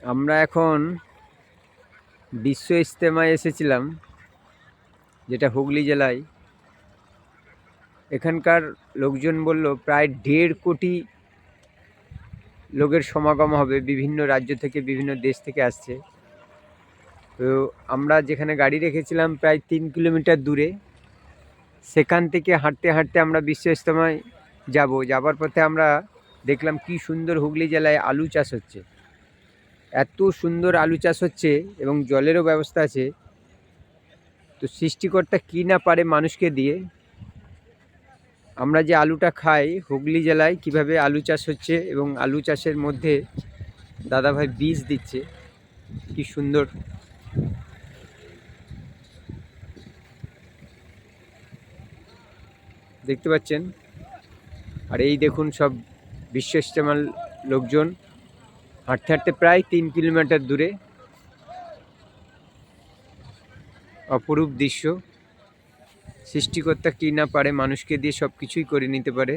আমরা এখন বিশ্ব ইজতেমায় এসেছিলাম, যেটা হুগলি জেলায়। এখানকার লোকজন বলল প্রায় 1.5 কোটি লোকের সমাগম হবে, বিভিন্ন রাজ্য থেকে, বিভিন্ন দেশ থেকে আসছে। তো আমরা যেখানে গাড়ি রেখেছিলাম প্রায় 3 কিলোমিটার দূরে, সেখান থেকে হাঁটতে হাঁটতে আমরা বিশ্ব ইজতেমায় যাবার পথে আমরা দেখলাম কি সুন্দর হুগলি জেলায় আলু চাষ হচ্ছে। এত সুন্দর আলু চাষ হচ্ছে এবং জলেরও ব্যবস্থা আছে। তো সৃষ্টিকর্তা কি না পারে মানুষকে দিয়ে। আমরা যে আলুটা খাই, হুগলি জেলায় কিভাবে আলু চাষ হচ্ছে এবং আলু চাষের মধ্যে দাদাভাই বীজ দিচ্ছে, কি সুন্দর। দেখতে পাচ্ছেন। আর এই দেখুন সব বিশ্ব ইজতেমার লোকজন হাঁটতে হাঁটতে প্রায় 3 কিলোমিটার দূরে। অপরূপ দৃশ্য। সৃষ্টিকর্তা কি না পারে মানুষকে দিয়ে সব কিছুই করে নিতে পারে।